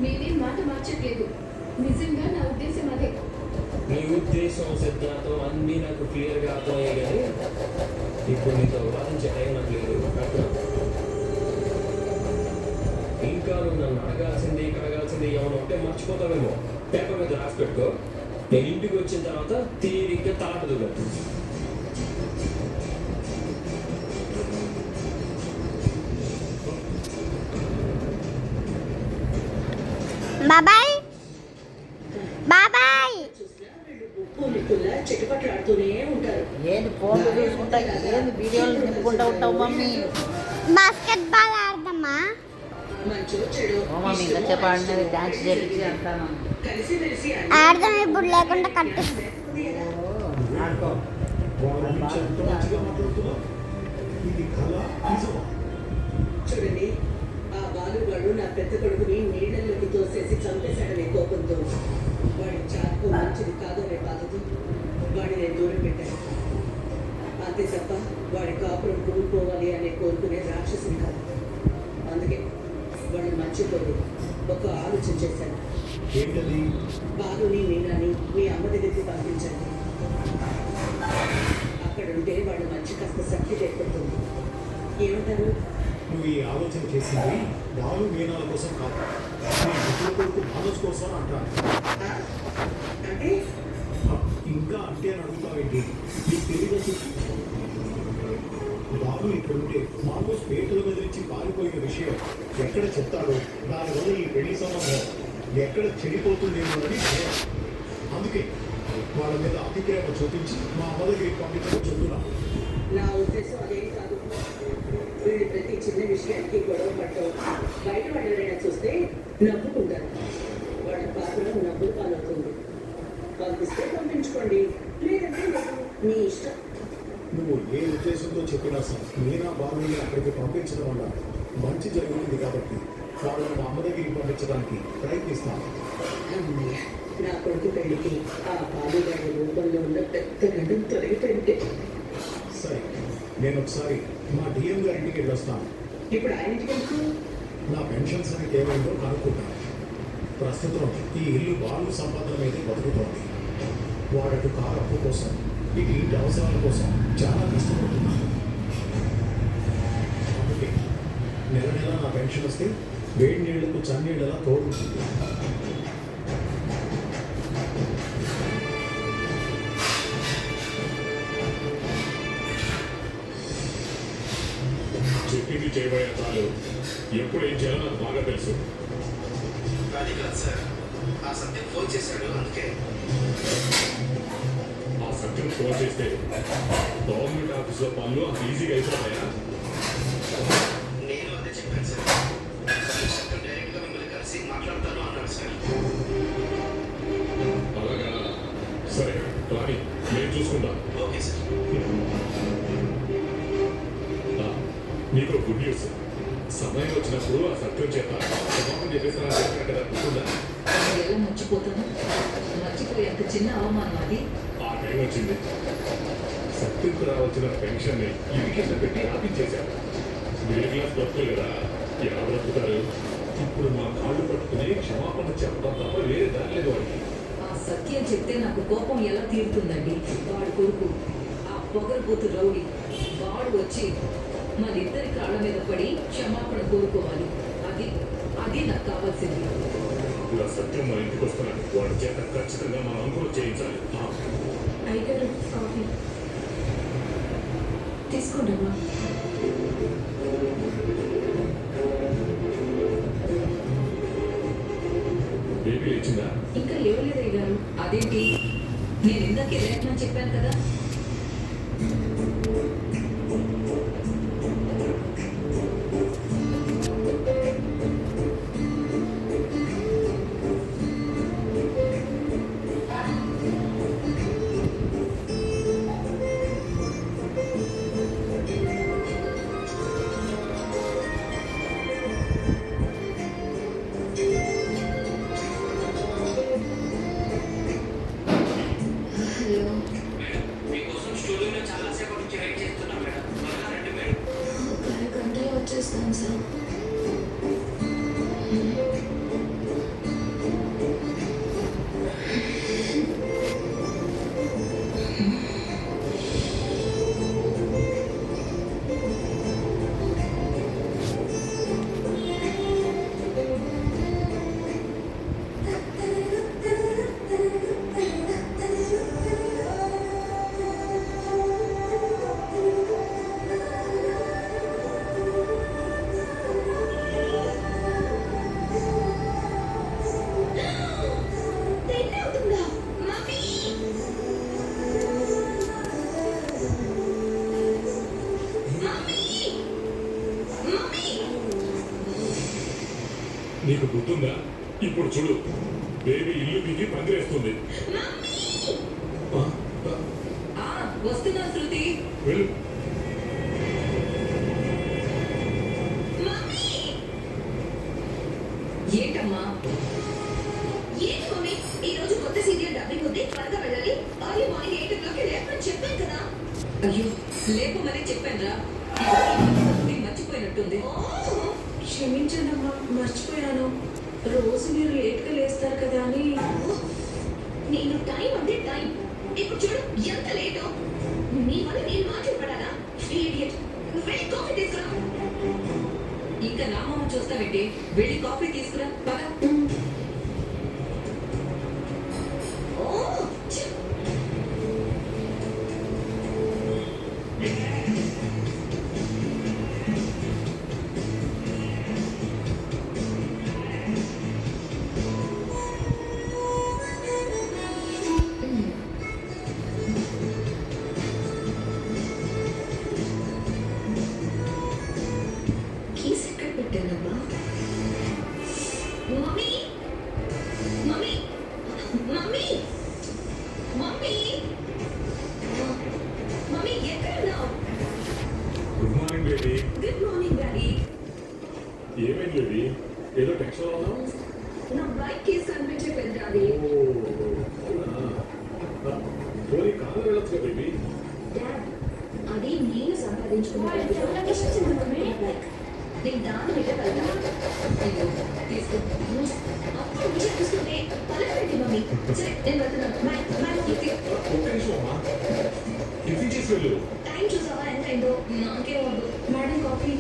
నేనేం మాట మార్చట్లేదు, నిజంగా నా ఉద్దేశం అదే. నీ ఉద్దేశం సిద్ధాంతం అన్నీ నాకు క్లియర్గా అర్థమయ్యాయి, కానీ ఇప్పుడు నీతో వాదించే టైం నాకు లేదు. ఇంకా నువ్వు నన్ను అడగాల్సింది కడగాల్సింది ఏమైనా ఉంటే మర్చిపోతావేమో. పేపర్ మీద రాసి పెట్టుకో. నేను ఇంటికి వచ్చిన తర్వాత తీరిగ్గా తాటదు. బాబాయ్ బాబాయ్ ఏంది ఫోన్లు చూసుకుంటా, ఏంది వీడియోలు నింపుకుంటా ఉంటావు మమ్మీ? బాస్కెట్ బాల్ ఆడదామా? ఓ మమ్మీ ఇంకా చెప్పండి, డాన్స్ చేయించి అంటాను. ఆడదాం, ఇప్పుడు లేకుండా కట్టు. ఆడుకో. చూడండి, ఆ బాలుగాడు నా పెద్ద కొడుకుని నీళ్ళలోకి తోసేసి చంపేశాడనే కోపంతో వాడి చాకు మంచిది కాదనే బాధతో వాడిని నేను దూరం పెట్టాను. అంతే తప్ప వాడి కాపురం కూలిపోవాలి అనే కోరుకునే రాక్షసుని కాదు. అందుకే వాడు మర్చిపోయి ఒక ఆలోచన చేశాను. బాలుని మీనాని మీ అమ్మ దగ్గరికి పంపించండి. అక్కడుంటే వాడు మంచి కాస్త శక్తి ఏర్పడుతుంది. ఏమంటారు? నువ్వు ఈ ఆలోచన చేసింది బాలు మీనాల కోసం కాదు, నీ మిత్రుల కొడుకు మానస్ కోసం అంటాను. అంటే ఇంకా అంటే అని అడుగుతావేంటి? నీకు తెలియదు. బాలు ఇక్కడుంటే మానస్ పేటల మీద నుంచి పారిపోయిన విషయం ఎక్కడ చెప్తాడో దానివల్ల ఈ పెళ్లి సంబంధం ఎక్కడ చెడిపోతుందేమో అని భయం. అందుకే వాళ్ళ మీద అతిక్రమ చూపించి మా అమ్మ దగ్గరికి పంపించడం చెప్తున్నాను. నా ఉద్దేశం అదేం కాదు. వీళ్ళు ప్రతి చిన్న విషయానికి గొడవ పడటం బయట వాళ్ళైనా చూస్తే నవ్వుకుంటారు. వాళ్ళ పాత్రలో నవ్వులు పాలవుతుంది. పంపిస్తే పంపించుకోండి, లేదంటే లేదు, మీ ఇష్టం. నువ్వు ఏ ఉద్దేశంతో చెప్పినా సార్, మీనా బాలుని అక్కడికి పంపించడం వల్ల మంచి జరుగుతుంది కాబట్టి వాళ్ళని మా అమ్మ దగ్గరికి పంపించడానికి ప్రయత్నిస్తాను. అమ్మయ్య, నా కొడుకు పెళ్లికి ఆ బాలుగాడి రూపంలో ఉన్న పెద్ద గండం తొలగిపోయింటే. సరే, నేను ఒకసారి మా డిఎం గారింటికి వెళ్ళొస్తాను. ఇప్పుడు ఆయన ఇంటికి వెళ్తూ నా పెన్షన్ సంగతి ఏమైందో కనుక్కుంటాను. ప్రస్తుతం ఈ ఇల్లు బాలు సంపాదన మీద బతుకుతోంది. వాడటు కారు అప్పు కోసం, ఇటు ఇంటి అవసరాల కోసం చాలా కష్టపడుతున్నాను. అందుకే నెల నెల నా పెన్షన్ వస్తే వేడి నీళ్లకు చన్నీళ్ళలా తోడుతుంది. చెప్పింది చేయబోయే చాలు. ఎప్పుడు ఏం చేయాలో నాకు బాగా తెలుసు. అది కాదు సార్, ఆ సత్యం ఫోన్ చేశాడు, అందుకే. ఆ సత్యం ఫోన్ చేస్తే గవర్నమెంట్ ఆఫీసులో పనులు అంత ఈజీగా అయిపోతాయా? నేను అదే చెప్పాను సార్. సత్యం డైరెక్ట్గా మిమ్మల్ని కలిసి మాట్లాడతాను అన్నాడు సార్. అలాగా, సరే రాని, నేను చూసుకుంటాను. Okay sir. నీకు గుడ్ న్యూస్. సమయం వచ్చినప్పుడు ఆ సత్యం చేత క్షమాపణ చెప్పేసి కదా గుర్తుందా? ఎలా మర్చిపోతాను? మర్చిపోయేంత చిన్న అవమానం అది. ఆ టైం వచ్చింది. సత్యంకు రావాల్సిన పెన్షన్ని ఇరిగేషన్ పెట్టి ఆపించేశారు. మిడిల్ క్లాస్ బ్రతుకులు కదా, ఎలా బ్రతుకుతారు? ఇప్పుడు మా కాళ్ళు పట్టుకుని క్షమాపణ చెప్పడం తప్ప వేరే దారి లేదు వాడికి. ఆ సత్యం చెప్తే నాకు కోపం ఎలా తీరుతుందండి? వాడు కొడుకు ఆ పొగరబోతు రౌడీ వాడు వచ్చి మన ఇద్దరి కాళ్ళ మీద పడి క్షమాపణ కోరుకోవాలి. అది అది నాకు కావాల్సింది. ఇలా సత్యం మన ఇంటికి వస్తున్నాడు. వాడి చేత ఖచ్చితంగా మనం అనుకూలం చేయించాలి. అయ్యారు కాఫీ తీసుకుంటామా? బేబీ లేచిందా? ఇంకా లేవలేదు అయ్యారు. అదేంటి, నేను ఇందాకే లేకమని చెప్పాను కదా. మీకోసం స్టూడియోలో చాలాసేపటి నుంచి వెయిట్ చేస్తున్నాం మేడం. త్వరగా రండి మేడం. ఒక అరగంటలో వచ్చేస్తాను సార్. నీకు గుర్తుందా? ఇప్పుడు చూడు, బేబీ ఇల్లు దిగి పందిరేస్తుంది. ఆ, ఆ, వస్తున్నా శృతి. వెళ్ళు. ఏంటమ్మా? ఏంటి మమ్మీ, ఈ రోజు కొత్త సీరియల్ డబ్బింగ్ ఉంది, త్వరగా వెళ్ళాలి. అర్లీ మార్నింగ్ 8 o'clock లేపని చెప్పాను కదా. అయ్యో, లేపమని చెప్పానురా. మర్చిపోయినట్టుంది. క్షమించండమ్మా, మర్చిపోయాను. రోజు మీరు లేట్గా లేస్తారు కదా అని. నేను టైం అంటే టైం. ఇప్పుడు చూడు ఎంత లేటో. నీ వల్ల నేను మాట్లాడపడాలా? ఇడియట్. వెళ్ళి కాఫీ తీసుకురా. ఇంకా నా మామ చూస్తావేంటి? వెళ్ళి కాఫీ తీసుకురా. పద. కీస్ ఎక్కడ పెట్టానమ్మా? Mummy, mummy, mummy, mummy, mummy ఎక్కడున్నావు? Good morning baby. Good morning daddy. ఏమైంది బేబీ? ఏదో టెన్షన్ ఉన్నావు? నా బైక్ కీస్ కనిపించట్లేదు డాడీ. పోనీ కాదు వెళ్ళొచ్చుగా బేబీ. డాడ్, అది నేను సంపాదించుకున్న బైక్. నేను దాని మీద వెళ్తాను. తీసుకో. అప్పుడు విషయం చూస్తుంటే పలకరండి మమ్మీ. సరే నేను వెళ్తున్నాను. Bye bye. ఒక్క నిమిషం అమ్మా, టిఫిన్ చేసి వెళ్ళు. టైం చూసావా ఎంత అయిందో? నాకే వద్దు మేడం కాఫీ.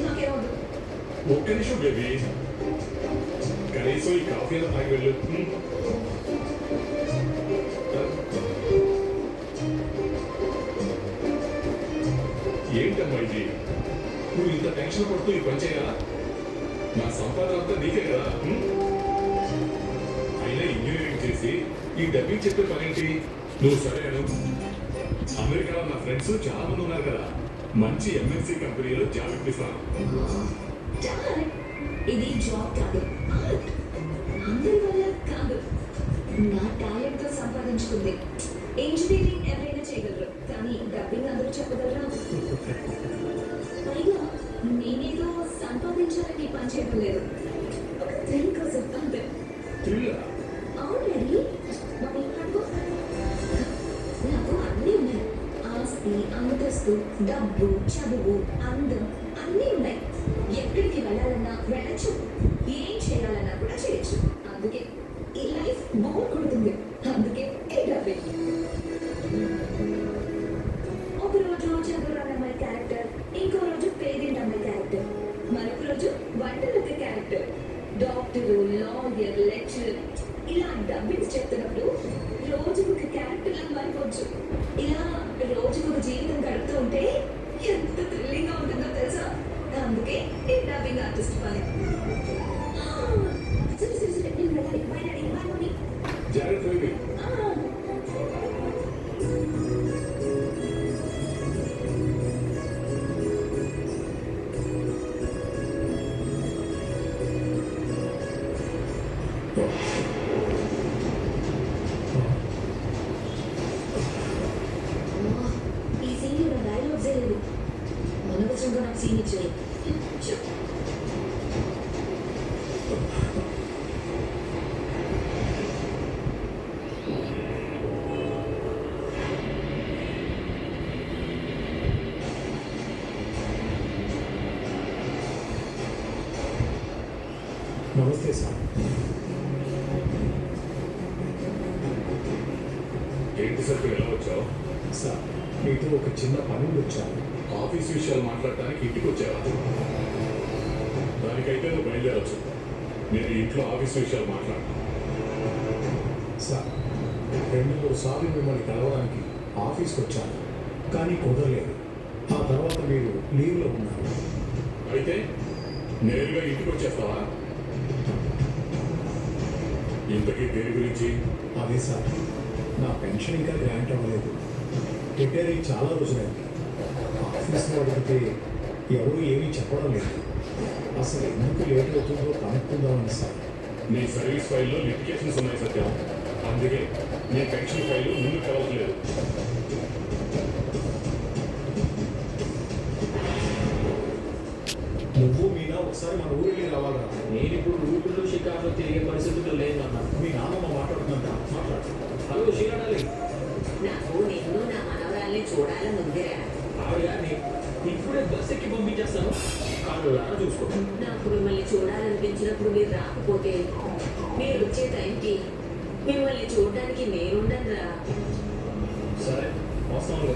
నాకే వద్దు. ఒక్క నిమిషం బేబీ, కనీసం ఈ కాఫీ అయినా తాగి వెళ్ళు. ఏంటమ్మా ఇది? నువ్వు ఇంత టెన్షన్ పడుతూ ఈ పని చేయాలా? నా సంపాదన అంతా నీకే కదా. అయినా ఇంజనీరింగ్ చేసి ఈ డబ్బింగ్ చెప్పే పని ఏంటి? నువ్వు సరే అను. అమెరికాలో నా ఫ్రెండ్స్ చాలా మంది ఉన్నారు కదా, మంచి ఎంఎన్సీ కంపెనీలో జాబ్ ఇప్పిస్తాను. డాడ్, ఇది జాబ్ కాదు, ఆర్ట్. అందరి వల్ల కాదు, నా టాలెంట్ తో సంపాదించుకుంది. ఇంజనీరింగ్ ఎవరైనా చేయగలరు, కానీ డబ్బింగ్ అందరూ చెప్పగలరా? పైగా నేనేదో సంపాదించాలని పని చేయడం లేదు, ఒక థ్రిల్ కోసం అంతే. థ్రిల్లా? ఆల్రెడీ మమ్మీ పడుకో. నాకు అన్నీ ఉన్నాయి. ఆస్తి, అంతస్తు, డబ్బు, చదువు, అందం అన్నీ ఉన్నాయి. ఎక్కడికి వెళ్ళాలన్నా వెళ్ళచ్చు, ఏం చేయాలన్నా కూడా చేయొచ్చు. అందుకే ఈ లైఫ్ బోర్ కొడుతుంది. అందుకే ఈ డబ్బింగ్. ఒక రోజు చదువురాని అమ్మాయి క్యారెక్టర్, ఇంకో రోజు పేదింటి అమ్మాయి క్యారెక్టర్, మరొక రోజు వంటలకి క్యారెక్టర్, డాక్టరు, లాయర్, లెక్చరర్. ఇలా డబ్బింగ్స్ చెప్తున్నప్పుడు రోజుకు ఒక క్యారెక్టర్లా మారిపోవచ్చు. ఇలా రోజుకు ఒక జీవితం గడుపుతూ ఉంటే ఎంత థ్రిల్లింగ్ గా ఉంటుందో తెలుసా? అందుకే ఈ డబ్బింగ్ ఆర్టిస్ట్ పని. సరే సరే సరే, నేను వెళ్ళాలి. Bye daddy, by mummy. జాగ్రత్త బేబీ. ఈ సీన్ లో డైలాగ్సే లేదు. అనవసరంగా నాకు సీన్ ఇచ్చారు. నమస్తే సార్. ఏంటి సార్ ఎలా వచ్చావు? సార్, మీతో ఒక చిన్న పని వచ్చాను. ఆఫీస్ విషయాలు మాట్లాడటానికి ఇంటికి వచ్చావా? దానికైతే నువ్వు బయలుదేరవచ్చు. నేను ఇంట్లో ఆఫీస్ విషయాలు మాట్లాడతాను. సార్, 2-3 సార్లు మిమ్మల్ని కలవడానికి ఆఫీస్కి వచ్చాను, కానీ కుదరలేదు. ఆ తర్వాత మీరు లీవ్లో ఉన్నారు. అయితే నేరుగా ఇంటికి వచ్చేస్తావా? ఇంతకీ దేని గురించి? అదే సార్, నా పెన్షన్ ఇంకా గ్రాంట్ అవ్వలేదు. రిటైర్ అయ్యి చాలా రోజులైంది. ఆఫీస్లో అడిగితే ఎవరు ఏమీ చెప్పడం లేదు. అసలు ఎందుకు లేట్ అవుతుందో కనుక్కుందామని సార్. నీ సర్వీస్ ఫైల్లో లిటికేషన్స్ ఉన్నాయి సత్యం. అందుకే నీ పెన్షన్ ఫైలు ముందుకు కలవట్లేదు. నువ్వు మీనా ఒకసారి మన ఊరికి రావాలరా. నేను ఇప్పుడు ఊపిరిలో షికార్లో తిరిగే పరిస్థితుల్లో లేను అన్న. మీ నాన్నమ్మ మాట్లాడుతుందంట, మాట్లాడు. హలో షీరాడాలి, నాకు నిన్ను నా మనవరాల్ని చూడాలని ఉందిరా. ఆవిడ గారిని ఇప్పుడే బస్ ఎక్కి పంపించేస్తాను. కాళ్ళు రారా చూసుకో. నాకు మిమ్మల్ని చూడాలనిపించినప్పుడు మీరు రాకపోతే మీరు వచ్చే టైంకి మిమ్మల్ని చూడడానికి నేనుండనురా. సరే వస్తాను.